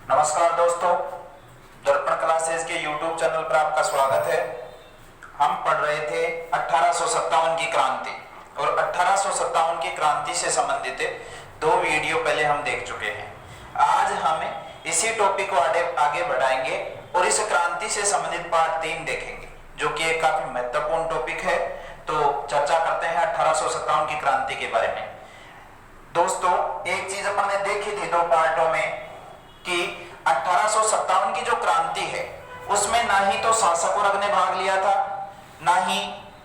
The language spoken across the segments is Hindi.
नमस्कार दोस्तों, दर्पण क्लासेस के YouTube चैनल पर आपका स्वागत है। हम पढ़ रहे थे 1857 की क्रांति और 1857 की क्रांति से संबंधित दो वीडियो पहले हम देख चुके हैं। आज हम इसी टॉपिक को आगे बढ़ाएंगे और इस क्रांति से संबंधित पार्ट 3 देखेंगे, जो कि एक काफी महत्वपूर्ण टॉपिक है। तो चर्चा करते हैं 1857 की क्रांति के बारे में। दोस्तों, एक चीज अपन ने देखी थी दो पार्टों में कि 1857 की जो क्रांति है उसमें ना ही तो शासक वर्ग ने भाग लिया था, ना ही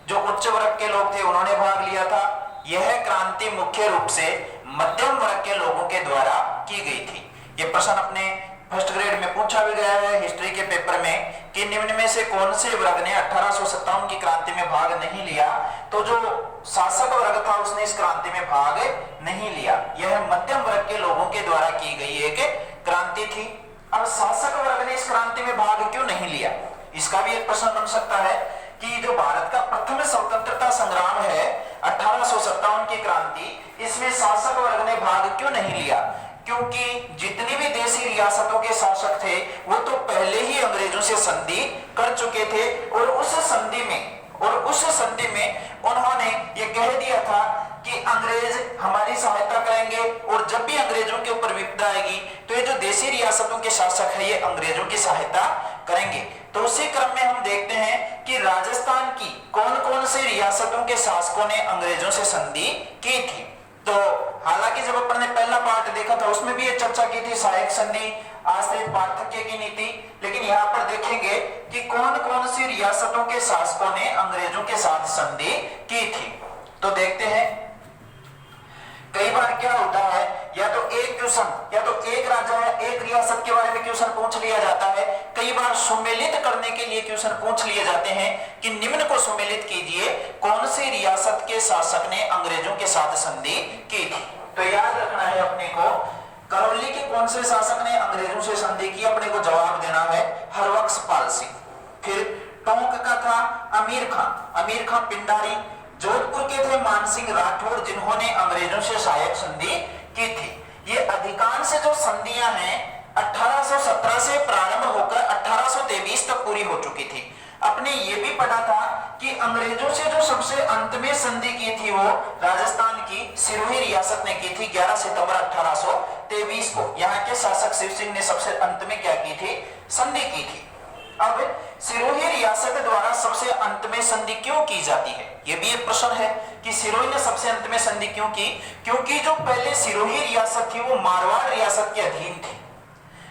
जो उच्च वर्ग के लोग थे उन्होंने भाग लिया था। यह क्रांति मुख्य रूप से मध्यम वर्ग के लोगों के द्वारा की गई थी। यह प्रश्न अपने फर्स्ट ग्रेड में पूछा भी गया है हिस्ट्री के पेपर में कि निम्न में से कौन से वर्ग ने 1857 की क्रांति में भाग नहीं लिया। तो जो शासक वर्ग था उसने इस क्रांति में भाग नहीं लिया। यह मध्यम वर्ग के लोगों के द्वारा की गई एक क्रांति थी। अब शासक वर्ग ने इस क्रांति में भाग क्यों नहीं लिया, इसका भी एक प्रश्न बन सकता है कि जो भारत का प्रथम स्वतंत्रता संग्राम है 1857 की क्रांति, इसमें शासक वर्ग ने भाग क्यों नहीं लिया। क्योंकि जितनी भी देशी रियासतों के शासक थे वो तो पहले ही अंग्रेजों से संधि कर चुके थे और उस संधि में उन्होंने ये कह दिया था कि अंग्रेज हमारी सहायता करेंगे और जब भी अंग्रेजों के ऊपर विपदा आएगी तो ये जो देशी रियासतों के शासक है ये अंग्रेजों की सहायता करेंगे। तो उसी क्रम में हम देखते हैं कि राजस्थान की कौन कौन से रियासतों के शासकों ने अंग्रेजों से संधि की थी। तो हालांकि जब अपन ने पहला पार्ट देखा था उसमें भी ये चर्चा की थी सहायक संधि, आश्रित पार्थक्य की नीति, लेकिन यहाँ पर देखेंगे कि कौन कौन सी रियासतों के शासकों ने अंग्रेजों के साथ संधि की थी। तो देखते हैं, कई बार क्या होता है या तो एक क्वेश्चन या तो एक राज्य या एक रियासत के बारे में क्वेश्चन पूछ लिया जाता है। कई बार सुमेलित करने के लिए क्वेश्चन पूछ लिए जाते हैं कि निम्न को सुमेलित कीजिए, कौन सी रियासत के शासक ने अंग्रेजों के साथ संधि की थी। तो याद रखना है अपने को, करौली के कौन से शासक ने अंग्रेजों से संधि की, अपने को जवाब देना है हरबख्शपाल सिंह। फिर टोंक का था अमीर खान पिंडारी। जोधपुर के थे मानसिंह राठौर, जिन्होंने अंग्रेजों से सहायक संधि की थी। ये अधिकांश जो संधियां हैं 1817 से प्रारंभ होकर 1823 तक पूरी हो चुकी थी। आपने ये भी पढ़ा था कि अंग्रेजों से जो सबसे अंत में संधि की थी वो राजस्थान की सिरोही रियासत ने की थी 11 सितंबर 1823 को। यहाँ के शासक शिव सिंह ने सबसे अंत में क्या की थी, संधि की थी। अब सिरोही रियासत द्वारा सबसे अंत में संधि क्यों की जाती है, यह भी एक प्रश्न है कि सिरोही ने सबसे अंत में संधि क्यों की। क्योंकि जो पहले सिरोही रियासत थी वो मारवाड़ रियासत के अधीन थी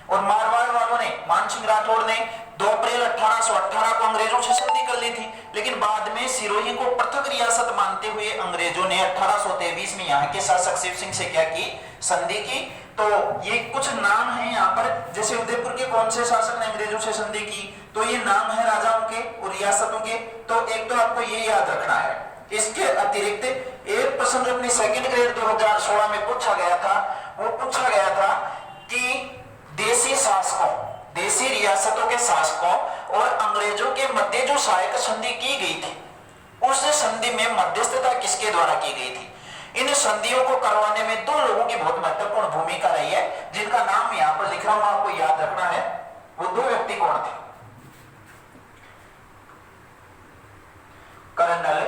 और मारवाड़ वालों ने, मानसिंह राठौर ने 2 अप्रैल 1818 को अंग्रेजों से संधि कर ली थी। लेकिन बाद में सिरोही को पृथक रियासत मानते हुए अंग्रेजों ने 1823 में यहाँ के शासक शिव सिंह से क्या की, संधि की। तो ये कुछ नाम हैं यहाँ पर, जैसे उदयपुर के कौन से शासक ने अंग्रेजों से संधि की, तो ये नाम है राजाओं के और रियासतों के। तो एक तो आपको ये याद रखना है। इसके अतिरिक्त एक प्रश्न जो अपनी सेकंड ग्रेड 2016 में पूछा गया था, वो पूछा गया था कि देशी शासकों, देशी रियासतों के शासकों और अंग्रेजों के मध्य जो सहायक संधि की गई थी, उस संधि में मध्यस्थता किसके द्वारा की गई थी। इन संधियों को करवाने में 2 लोगों की बहुत महत्वपूर्ण भूमिका रही है, जिनका नाम यहाँ पर लिख रहा हूं, आपको याद रखना है। वो 2 व्यक्ति कौन थे, कर्नल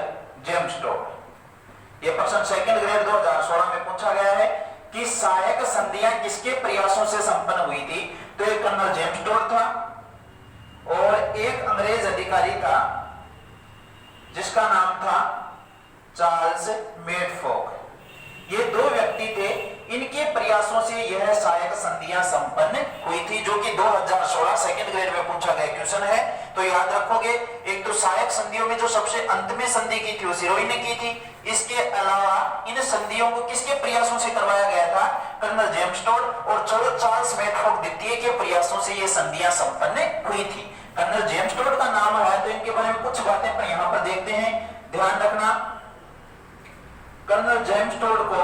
जेम्स टोड। यह प्रश्न सेकंड ग्रेड 2016 में पूछा गया है कि सहायक संधियां किसके प्रयासों से संपन्न हुई थी। तो एक कर्नल जेम्स टोड था और एक अंग्रेज अधिकारी था जिसका नाम था चार्ल्स मेडफॉक। ये 2 व्यक्ति थे, इनके प्रयासों से यह सहायक संधियां संपन्न हुई थी, जो कि 2016 सेकंड ग्रेड में पूछा गया क्वेश्चन है। तो याद रखोगे, एक तो सहायक संधियों में जो सबसे अंत में संधि की थी वो सिरोही ने की थी। इसके अलावा इन संधियों को किसके प्रयासों से करवाया गया था, कर्नल जेम्स टोड और चार्ल्स मेडफॉक द्वितीय के प्रयासों से ये संधियां संपन्न हुई थी। कर्नल जेम्स टोड का नाम है तो इनके बारे में कुछ बातें पर यहाँ पर देखते हैं, ध्यान रखना। कर्नल जेम्स टोड को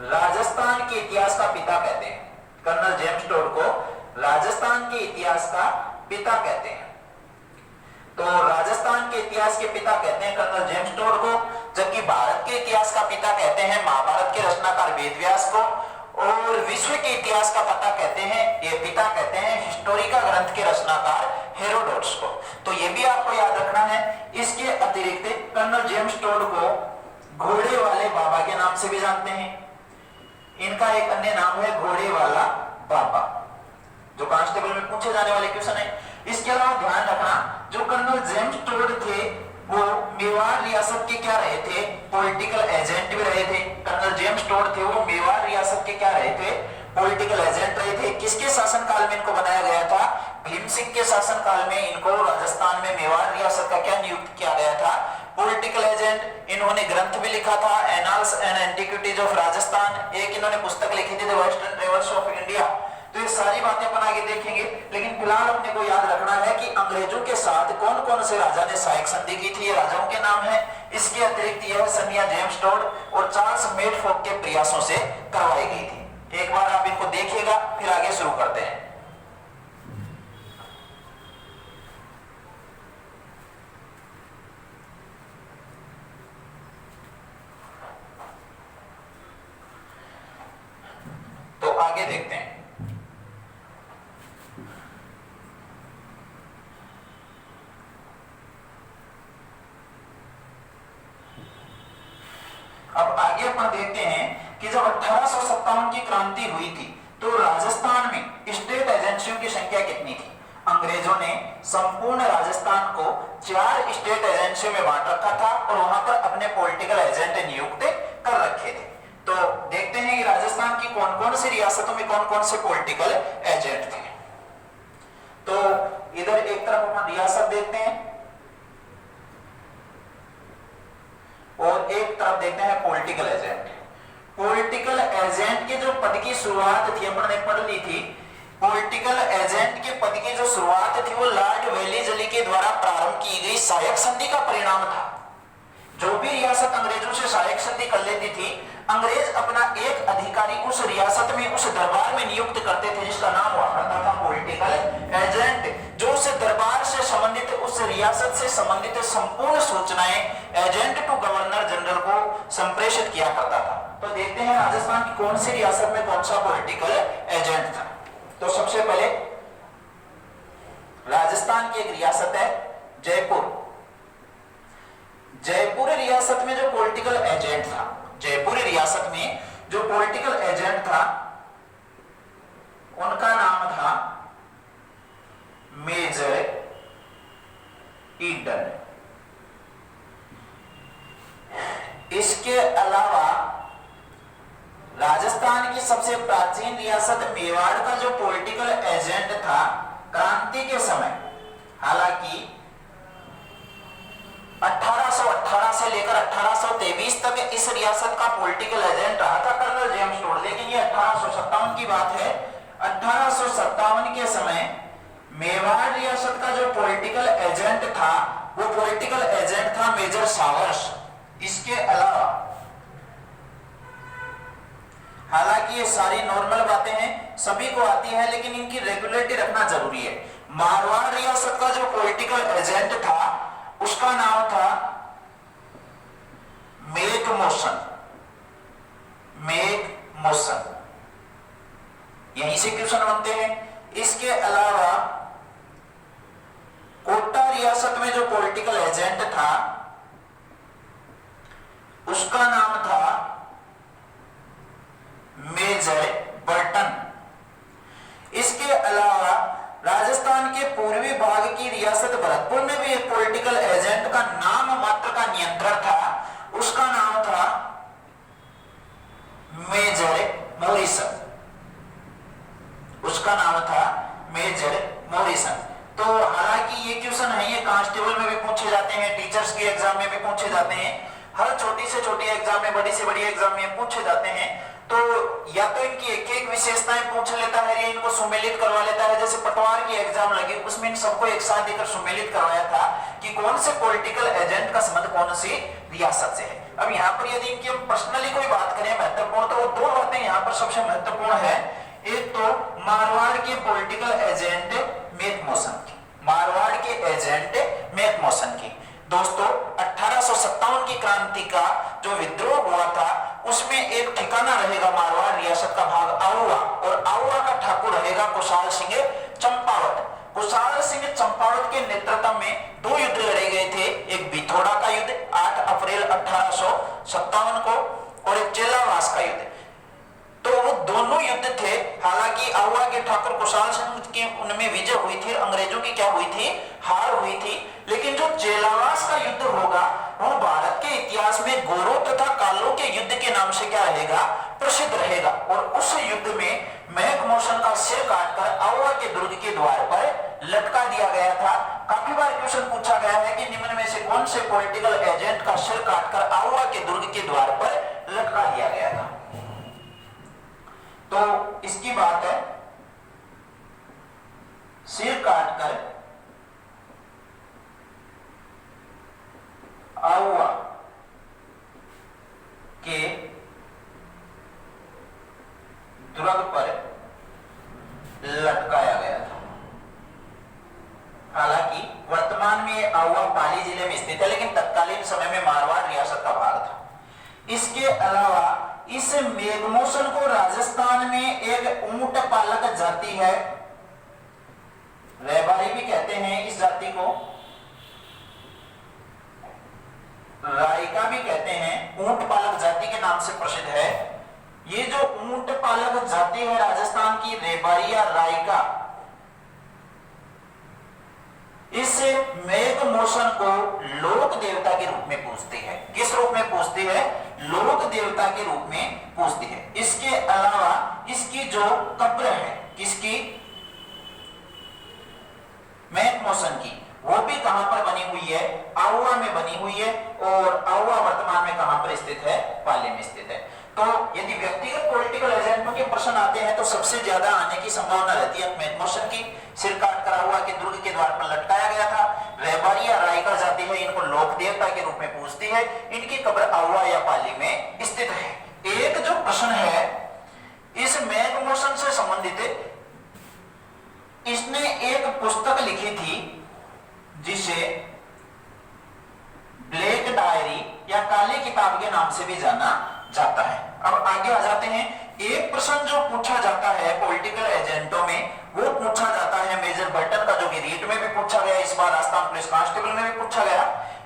राजस्थान के इतिहास का पिता कहते हैं। कर्नल जेम्स टोड को राजस्थान के इतिहास का पिता कहते हैं। तो राजस्थान के इतिहास के पिता कहते हैं कर्नल जेम्स टोड को, जबकि भारत के इतिहास का पिता कहते हैं महाभारत के रचनाकार वेद व्यास को और विश्व के इतिहास का पता कहते हैं, ये पिता कहते हैं हिस्टोरी का ग्रंथ के रचनाकार हेरोडोटस को। तो ये भी आपको याद रखना है। इसके अतिरिक्त कर्नल जेम्स टोड को घोड़े वाले बाबा के नाम से भी जानते हैं। इनका एक अन्य नाम है घोड़े वाला बाबा, जो कांस्टेबल में पूछे जाने वाले क्वेश्चन है। इसके अलावा ध्यान रखना, जो कर्नल जेम्स टोड थे वो मेवाड़ रियासत के क्या रहे थे, पॉलिटिकल एजेंट भी रहे थे। कर्नल जेम्स टोड थे वो मेवाड़ रियासत के क्या रहे थे, पॉलिटिकल एजेंट रहे थे। किसके शासनकाल में इनको बनाया गया था, भीम सिंह के शासनकाल में इनको राजस्थान में मेवाड़ रियासत का क्या नियुक्त किया गया था, पॉलिटिकल एजेंट। इन्होंने ग्रंथ भी लिखा था, annals and antiquities of Rajasthan, एक इन्होंने पुस्तक लिखी थी, the western travels of India. तो ये सारी बातें अपन आगे देखेंगे, लेकिन फिलहाल अपने को याद रखना है कि अंग्रेजों के साथ कौन कौन से राजा ने सहायक संधि की थी, ये राजाओं के नाम है। इसके अतिरिक्त यह संधियां जेम्स टोड और चार्ल्स मेडफोर्ड के प्रयासों से करवाई गई थी। एक बार आप इनको देखिएगा, फिर आगे शुरू करते हैं। तो आगे देखते हैं। अब आगे अपन देखते हैं कि जब 1857 की क्रांति हुई थी तो राजस्थान में स्टेट एजेंसियों की संख्या कितनी थी। अंग्रेजों ने संपूर्ण राजस्थान को 4 स्टेट एजेंसियों में बांट रखा था और वहां पर अपने पॉलिटिकल एजेंट नियुक्त कर रखे थे। तो देखते हैं कि राजस्थान की कौन कौन सी रियासतों में कौन कौन से पॉलिटिकल एजेंट थे। तो इधर एक तरफ अपन रियासत देखते हैं और एक तरफ देखते हैं पॉलिटिकल एजेंट। पॉलिटिकल एजेंट के जो पद की शुरुआत थी अपन ने पढ़ ली थी। पॉलिटिकल एजेंट के पद की जो शुरुआत थी वो लॉर्ड वेलीजली के द्वारा प्रारंभ की गई सहायक संधि का परिणाम था। जो भी रियासत अंग्रेजों से सहायक संधि कर लेती थी, अंग्रेज अपना एक अधिकारी उस रियासत में, उस दरबार में नियुक्त करते थे जिसका नाम हुआ करता था पॉलिटिकल एजेंट, जो उस दरबार से संबंधित, उस रियासत से संबंधित संपूर्ण सूचनाएं एजेंट टू गवर्नर जनरल को संप्रेषित किया करता था। तो देखते हैं राजस्थान की कौन सी रियासत में कौन सा पॉलिटिकल एजेंट था। तो सबसे पहले राजस्थान की एक रियासत है जयपुर। जयपुर रियासत में जो पॉलिटिकल एजेंट था, जयपुर रियासत में जो पॉलिटिकल एजेंट था उनका नाम था मेजर ईडन। इसके अलावा राजस्थान की सबसे प्राचीन रियासत मेवाड़ का जो पॉलिटिकल एजेंट था क्रांति के समय, हालांकि 1818 से लेकर 1823 तक इस रियासत का पॉलिटिकल एजेंट रहा था कर्नल जेम्स टोड, लेकिन ये 1857 की बात है। 1857 के समय मेवाड़ रियासत का जो पॉलिटिकल एजेंट था वो पॉलिटिकल एजेंट था मेजर सावर्स। इसके अलावा, हालांकि ये सारी नॉर्मल बातें हैं, सभी को आती है, लेकिन इनकी रेगुलरिटी रखना जरूरी है। मारवाड़ रियासत का जो पॉलिटिकल एजेंट था उसका नाम था मेघ मोशन। मेघ मोशन, यहीं से क्वेश्चन बनते हैं। इसके अलावा कोटा रियासत में जो पॉलिटिकल एजेंट था उसका नाम था मेजर बर्टन। इसके अलावा राजस्थान के पूर्वी भाग की रियासत भरतपुर में भी एक पॉलिटिकल एजेंट का नाम मात्र का नियंत्रण था, उसका नाम था मेजर मॉरिसन। उसका नाम था मेजर मॉरिसन। तो हालांकि ये क्वेश्चन है, ये कांस्टेबल में भी पूछे जाते हैं, टीचर्स के एग्जाम में भी पूछे जाते हैं, हर छोटी से छोटी एग्जाम में, बड़ी से बड़ी एग्जाम में पूछे जाते हैं। तो या तो इनकी एक एक विशेषताएं पूछ लेता है या इनको सुमेलित करवा लेता है। जैसे पटवार की एग्जाम लगी, उसमें इन सबको एक साथ देकर सुमेलित करवाया था कि कौन से पॉलिटिकल एजेंट का संबंध कौन सी रियासत से है। अब यहाँ पर यदि इनकी हम पर्सनली कोई बात करें महत्वपूर्ण, तो वो 2 बातें यहाँ पर सबसे महत्वपूर्ण है। एक तो मारवाड़ के पॉलिटिकल एजेंट मेघ मोशन की, मारवाड़ के एजेंट मेघ मोशन की। दोस्तों 1857 की क्रांति का जो विद्रोह हुआ था उसमें एक ठिकाना रहेगा मारवाड़ रियासत का भाग और आउवा का ठाकुर रहेगा कुशाल सिंह चंपावत। कुशाल सिंह चंपावत के नेतृत्व में 2 युद्ध लड़े गए थे, एक बिथोड़ा का युद्ध 8 अप्रैल 1857 को और एक चेलावास का युद्ध। तो वो दोनों युद्ध थे। हालांकि आउवा के ठाकुर कुशाल सिंह की उनमें विजय हुई थी, अंग्रेजों की क्या हुई थी, हार हुई थी। लेकिन जो चेलावास का युद्ध होगा वो भारत के इतिहास में गोरों तथा कालों के युद्ध के नाम से क्या रहेगा, प्रसिद्ध रहेगा। और उस युद्ध में मैकमोशन का सिर काटकर आउवा के दुर्ग के द्वार पर लटका दिया गया था। काफी बार क्वेश्चन पूछा गया है कि निम्न में से कौन से पॉलिटिकल एजेंट का सिर काटकर आउवा के दुर्ग के द्वार पर लटका दिया गया था। तो इसकी बात है, सिर काटकर आउवा के दुर्ग पर लटकाया गया था। हालांकि वर्तमान में आउवा पाली जिले में स्थित है, लेकिन तत्कालीन समय में मारवाड़ रियासत का भाग था। इसके अलावा इस मेघमोशन को राजस्थान में एक ऊंट पालक जाति है, रैबारी भी कहते हैं इस जाति को, रायका भी कहते हैं, ऊंट पालक जाति के नाम से प्रसिद्ध है। ये जो ऊंट पालक जाति है राजस्थान की, रेबारी या रायका, इस मेघमोशन को लोक देवता के रूप में पूजती है। किस रूप में पूजती है, लोक देवता के रूप में पूजती है। इसके अलावा इसकी जो कब्र है, किसकी, मेघमोशन की, वो भी कहां पर बनी हुई है, आउवा में बनी हुई है। और आउवा वर्तमान में कहां पर स्थित है, पाली में स्थित है। तो यदि व्यक्तिगत पॉलिटिकल एजेंटों के प्रश्न आते हैं तो सबसे ज्यादा आने की संभावना रहती है मेघमोशन की। सिर काट कर आउवा के दुर्ग के द्वार पर लटकाया गया था। रैबारी या रायका जाति है, इनको लोक देवता के रूप में पूजती है। इनकी कब्र आउवा या पाली में स्थित है। एक जो प्रश्न है इस मेघमोशन से संबंधित, इसने एक पुस्तक लिखी थी जिसे ब्लैक डायरी या काली किताब के नाम से भी जाना जाता है। अब आगे आ जाते हैं। एक प्रश्न जो पूछा जाता है पॉलिटिकल एजेंटों में, वो पूछा जाता है मेजर बर्टन का, जो कि रीट में भी पूछा गया, इस बार राजस्थान पुलिस कांस्टेबल में भी पूछा गया।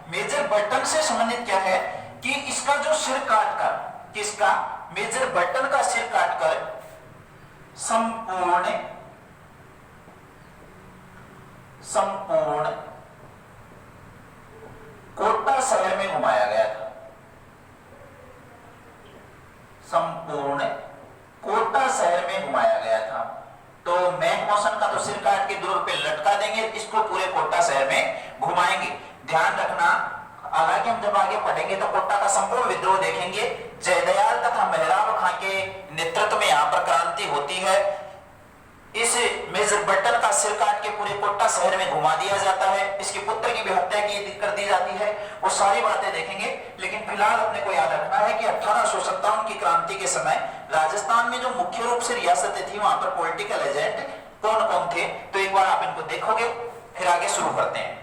मेजर बर्टन से संबंधित क्या है कि इसका जो सिर काटकर, किसका, मेजर बर्टन का सिर काटकर संपूर्ण कोटा शहर में घुमाया गया था। संपूर्ण कोटा शहर में घुमाया गया था। तो मैकमोशन का तो सिर काट के दुर्ग पे लटका देंगे, इसको पूरे कोटा शहर में घुमाएंगे। ध्यान रखना, हालांकि हम जब आगे पढ़ेंगे तो कोटा का संपूर्ण विद्रोह देखेंगे। जयदयाल तथा मेहराब खां के नेतृत्व में यहाँ पर क्रांति होती है। इस मेजर बर्टन का सिर काट के पूरे कोटा शहर में घुमा दिया जाता है। इसके पुत्र की भी हत्या कर दी जाती है। वो सारी बातें देखेंगे, लेकिन फिलहाल अपने को याद रखना है कि 1857 की क्रांति के समय राजस्थान में जो मुख्य रूप से रियासतें थी, वहां पर पॉलिटिकल एजेंट कौन कौन थे। तो एक बार आप इनको देखोगे, फिर आगे शुरू करते हैं।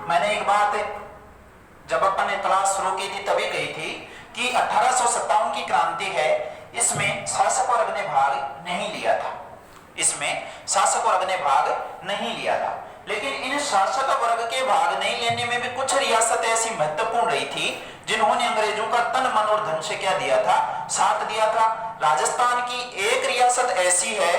मैंने एक बात जब अपन ने क्लास शुरू की थी तभी कही थी कि 1857 की क्रांति है, इसमें शासक वर्ग ने भाग नहीं लिया था। इसमें शासक वर्ग ने भाग नहीं लिया था। लेकिन इन शासक वर्ग के भाग नहीं लेने में भी कुछ रियासतें ऐसी महत्वपूर्ण रही थी जिन्होंने अंग्रेजों का तन मन और धन से क्या दिया था, साथ दिया था। राजस्थान की एक रियासत ऐसी है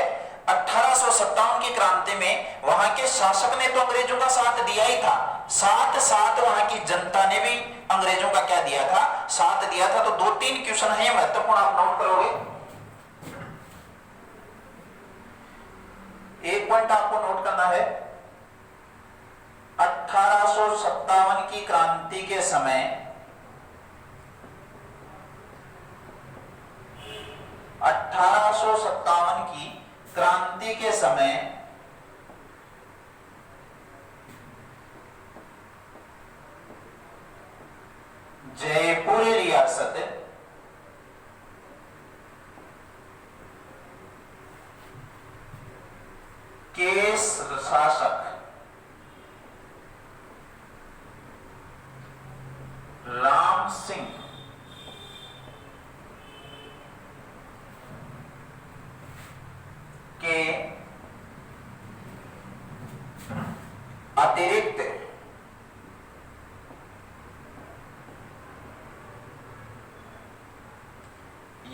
1857 की क्रांति में, वहां के शासक ने तो अंग्रेजों का साथ दिया ही था, साथ साथ वहां की जनता ने भी अंग्रेजों का क्या दिया था, साथ दिया था। तो 2-3 क्वेश्चन है ये महत्वपूर्ण, आप नोट करोगे। एक पॉइंट आपको नोट करना है, 1857 की क्रांति के समय 1857 की क्रांति के समय जयपुर रियासत के शासक राम सिंह के अतिरिक्त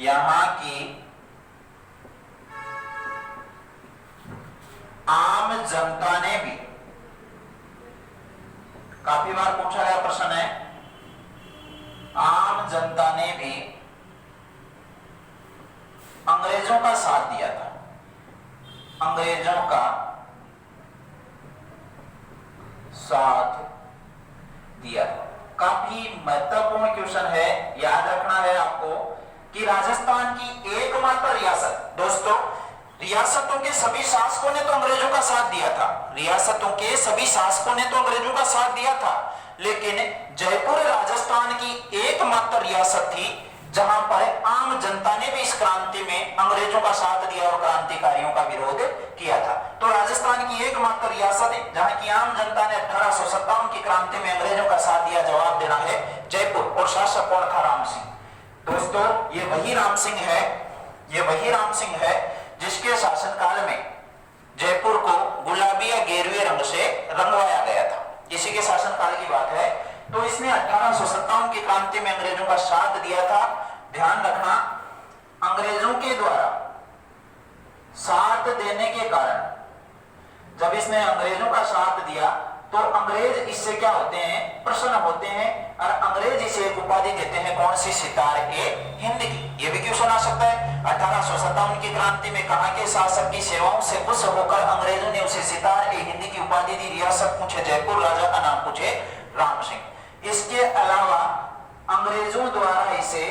यहां की आम जनता ने भी, काफी बार पूछा गया प्रश्न है, आम जनता ने भी अंग्रेजों का साथ दिया था, अंग्रेजों का साथ दिया। काफी महत्वपूर्ण क्वेश्चन है, याद रखना है आपको कि राजस्थान की एकमात्र रियासत, दोस्तों रियासतों के सभी शासकों ने तो अंग्रेजों का साथ दिया था, रियासतों के सभी शासकों ने तो अंग्रेजों का साथ दिया था, लेकिन जयपुर राजस्थान की एकमात्र रियासत थी जहां पर आम जनता ने भी इस क्रांति में अंग्रेजों का साथ दिया और क्रांतिकारियों का विरोध किया था। तो राजस्थान की एकमात्र रियासत है जहां की आम जनता ने 1857 की क्रांति में अंग्रेजों का साथ दिया, जवाब देना है जयपुर। और शासक कौन था? राम सिंह। दोस्तों ये वही राम सिंह है, ये वही राम सिंह है जिसके शासनकाल में जयपुर को गुलाबी या गेरुए रंग से रंगवाया गया था, इसी के शासनकाल की बात है। तो इसने 1857 की क्रांति में अंग्रेजों का साथ दिया था। ध्यान रखना, अंग्रेजों के द्वारा साथ देने के कारण, जब इसने अंग्रेजों का साथ दिया तो अंग्रेज इससे क्या होते हैं? प्रसन्न होते हैं और अंग्रेज इसे एक उपाधि देते हैं, कौन सी? सितार-ए-हिंद की। ये भी क्वेश्चन आ सकता है। 1857 की क्रांति में कहां के शासक की सेवाओं से खुश होकर अंग्रेजों ने उसे सितार-ए-हिंद की उपाधि दी। रियासत पूछे जयपुर, राजा का नाम पूछे राम सिंह। इसके अलावा अंग्रेजों द्वारा इसे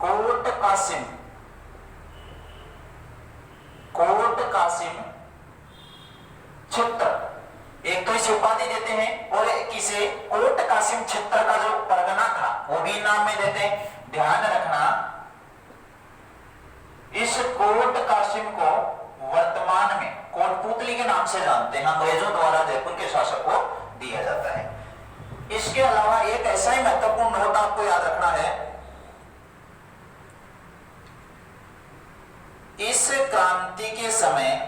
कोट कासिम, कोट कासिम छित्र, एक तो इसे उपाधि देते हैं और एक इसे कोट कासिम छित्र का जो परगना था वो भी नाम में देते हैं। ध्यान रखना, इस कोट कासिम को वर्तमान में कोटपुतली के नाम से जानते हैं, अंग्रेजों द्वारा जयपुर के शासक को दिया जाता है। इसके अलावा एक ऐसा ही महत्वपूर्ण नोट आपको याद रखना है, इस क्रांति के समय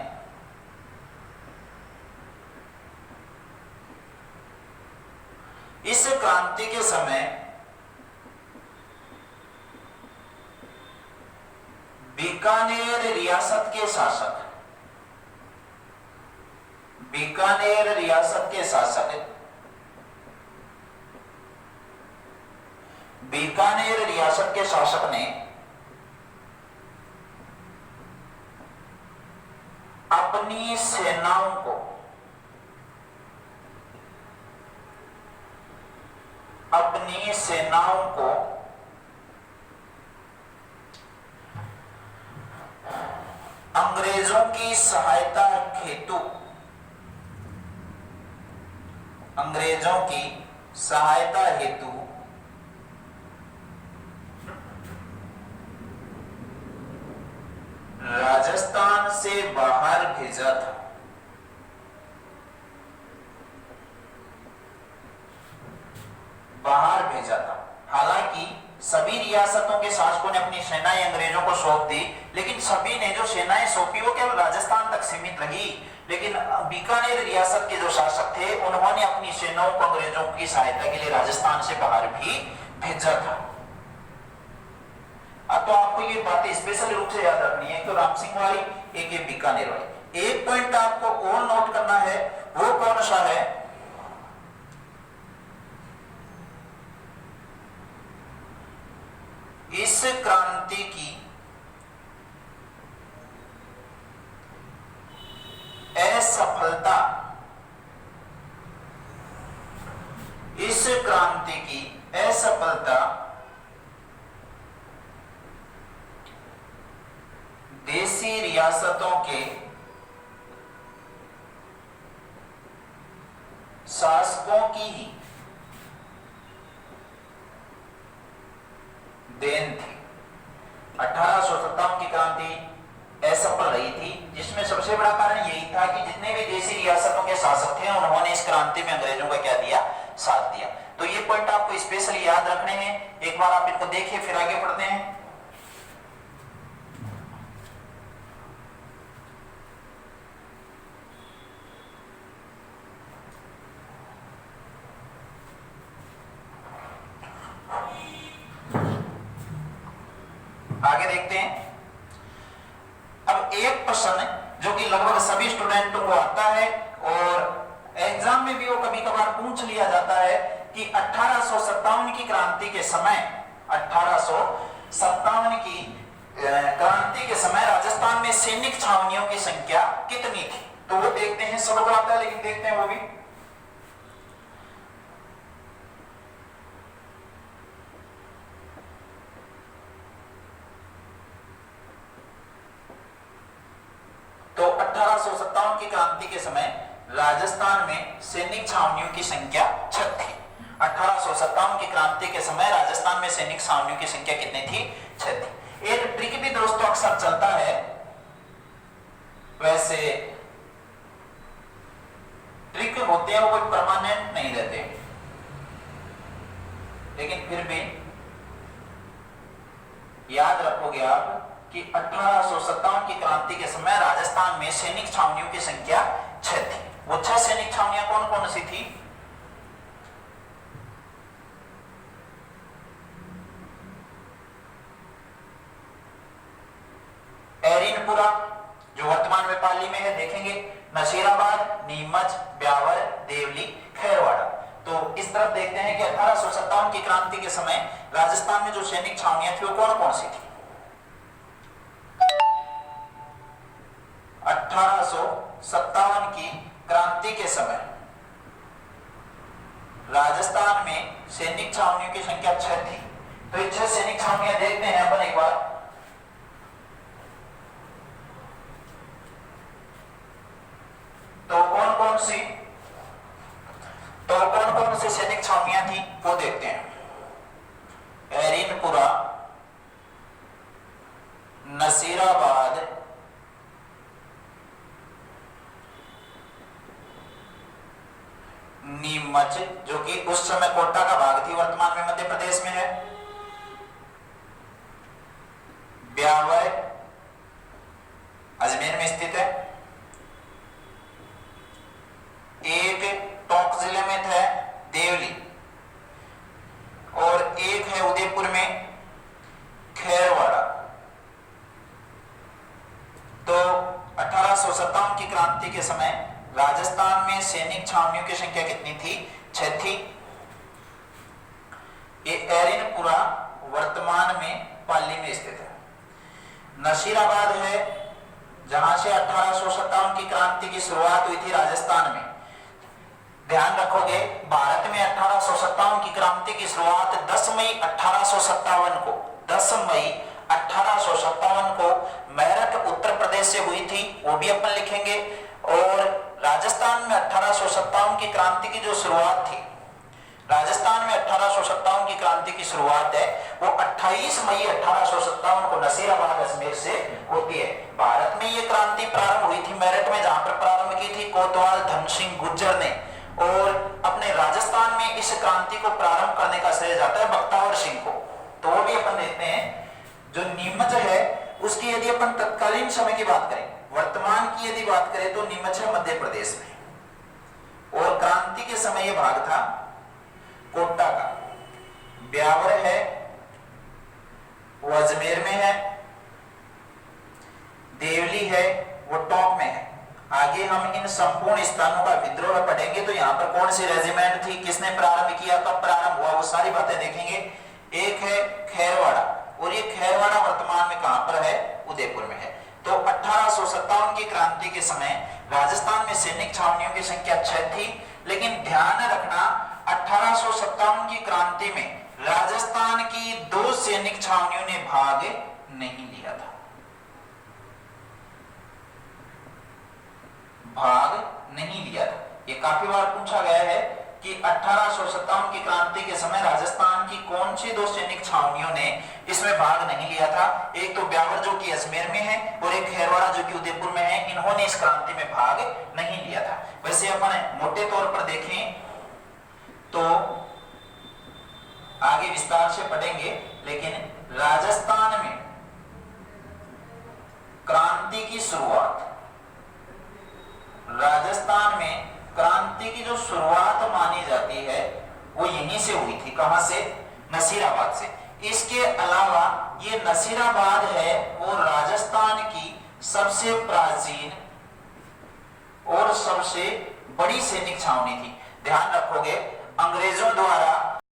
बीकानेर रियासत के शासक, बीकानेर रियासत के शासक, बीकानेर रियासत के शासक ने अपनी सेनाओं को अंग्रेजों की सहायता हेतु, अंग्रेजों की सहायता हेतु राजस्थान से बाहर भेजा था। बाहर भेजा था। हालांकि सभी रियासतों के शासकों ने अपनी सेनाएं अंग्रेजों को सौंप दी, लेकिन सभी ने जो सेनाएं सौंपी वो केवल राजस्थान तक सीमित रही। लेकिन बीकानेर रियासत के जो शासक थे उन्होंने अपनी सेनाओं को अंग्रेजों की सहायता के लिए राजस्थान से बाहर भी भेजा था। अब तो आपको ये बातें स्पेशल रूप से याद रखनी है, एक तो राम सिंह वाली, एक ये बीकानेर वाली। एक पॉइंट आपको और नोट करना है, वो कौन सा है? इस क्रांति की असफलता, इस क्रांति की असफलता देसी रियासतों के शासकों की ही देन थी। 1857 की क्रांति असफल रही थी, जिसमें सबसे बड़ा कारण यही था कि जितने भी देशी रियासतों के शासक थे उन्होंने इस क्रांति में अंग्रेजों का क्या दिया, साथ दिया। तो ये पॉइंट आपको स्पेशली याद रखने हैं। एक बार आप इनको देखिए, फिर आगे बढ़ते हैं। आगे देखते हैं। अब एक प्रश्न जो कि लगभग सभी स्टूडेंटों को आता है और एग्जाम में भी वो कभी कभार पूछ लिया जाता है कि 1857 की क्रांति के समय, 1857 की क्रांति के समय राजस्थान में सैनिक छावनियों की संख्या कितनी थी। तो वो देखते हैं, सबको आता है लेकिन देखते हैं वो भी। तो 1857 की क्रांति के समय राजस्थान में सैनिक छावनियों की संख्या 6 थी। 1857 की क्रांति के समय राजस्थान में सैनिक छावनियों की संख्या कितनी थी, 6 थी। एक ट्रिक भी दोस्तों अक्सर चलता है, वैसे ट्रिक होते हैं वो कोई परमानेंट नहीं रहते, लेकिन फिर भी याद रखोगे आप कि 1857 की क्रांति के समय राजस्थान में सैनिक छावनियों की संख्या 6 थी। वो 6 सैनिक छावनियां कौन कौन सी थी? एरिनपुरा जो वर्तमान में पाली में है, देखेंगे नसीराबाद, नीमच, ब्यावर, देवली, खैरवाड़ा। तो इस तरफ देखते हैं कि 1857 की क्रांति के समय राजस्थान में जो सैनिक छावनियां थी वो कौन कौन सी थी। 1857 की क्रांति के समय राजस्थान में सैनिक छावनियों की संख्या 6 थी। तो ये 6 सैनिक छावनियां देखते हैं अपन एक बार। तो कौन कौन सी सैनिक छावनियां थी वो देखते हैं। एरिनपुरा, नसीराबाद, नीमच जो कि उस समय कोटा का भाग थी, वर्तमान में मध्य प्रदेश में है, ब्यावर अजमेर में स्थित है, एक टोंक जिले में था देवली, और एक है उदयपुर में खैरवाड़ा। तो 1857 की क्रांति के समय राजस्थान में सैनिक छावनियों की संख्या कितनी थी? 6 थी। ये एरिनपुरा वर्तमान में पाली में स्थित है। नसीराबाद है जहां से 1857 की क्रांति की शुरुआत हुई थी राजस्थान में। ध्यान रखोगे, भारत में 1857 की क्रांति की शुरुआत 10 मई 1857 को 10 मई 1857 को मेरठ उत्तर प्रदेश से हुई थी, वो भी अपन लिखेंगे। और राजस्थान में 1857 की क्रांति की जो शुरुआत थी, राजस्थान में 1857 की क्रांति की शुरुआत है वो 28 मई 1857 को नसीराबाद अजमेर से होती है। भारत में ये क्रांति प्रारंभ हुई थी मेरठ में, जहां पर प्रारंभ की थी कोतवाल धन सिंह गुर्जर ने, और अपने राजस्थान में इस क्रांति को प्रारंभ करने का श्रेय जाता है बख्तावर सिंह को। तो वो भी अपन देखते हैं। जो नीमच है उसकी यदि अपन तत्कालीन समय की बात करें, वर्तमान की यदि बात करें तो नीमच है मध्य प्रदेश में, और क्रांति के समय यह भाग था कोटा का। ब्यावर है वो अजमेर में है, देवली है वो टोंक में है। आगे हम इन संपूर्ण स्थानों का विद्रोह पढ़ेंगे तो यहाँ पर कौन सी रेजिमेंट थी, किसने प्रारंभ किया, कब प्रारंभ हुआ, वो सारी बातें देखेंगे। एक है खैरवाड़ा, और ये खैरवाड़ा वर्तमान में कहां पर है? उदयपुर में है। तो 1857 की क्रांति के समय राजस्थान में सैनिक छावनियों की संख्या 6 थी, लेकिन ध्यान रखना 1857 की क्रांति में राजस्थान की 2 सैनिक छावनियों ने भाग नहीं लिया था, भाग नहीं लिया था। ये काफी बार पूछा गया है कि 1857 की क्रांति के समय राजस्थान की कौन सी दो सैनिक छावनियों ने इसमें भाग नहीं लिया था। एक तो ब्यावर जो कि अजमेर में है और एक खैरवाड़ा जो कि उदयपुर में है, इन्होंने इस क्रांति में भाग नहीं लिया था। वैसे अपन मोटे तौर पर देखें तो आगे विस्तार से पढ़ेंगे, लेकिन राजस्थान में क्रांति की शुरुआत, राजस्थान में क्रांति की जो शुरुआत मानी जाती है वो यहीं से हुई थी। कहां से? नसीराबाद से। इसके अलावा ये नसीराबाद है वो राजस्थान की सबसे प्राचीन और सबसे बड़ी सैनिक छावनी थी। ध्यान रखोगे, अंग्रेजों द्वारा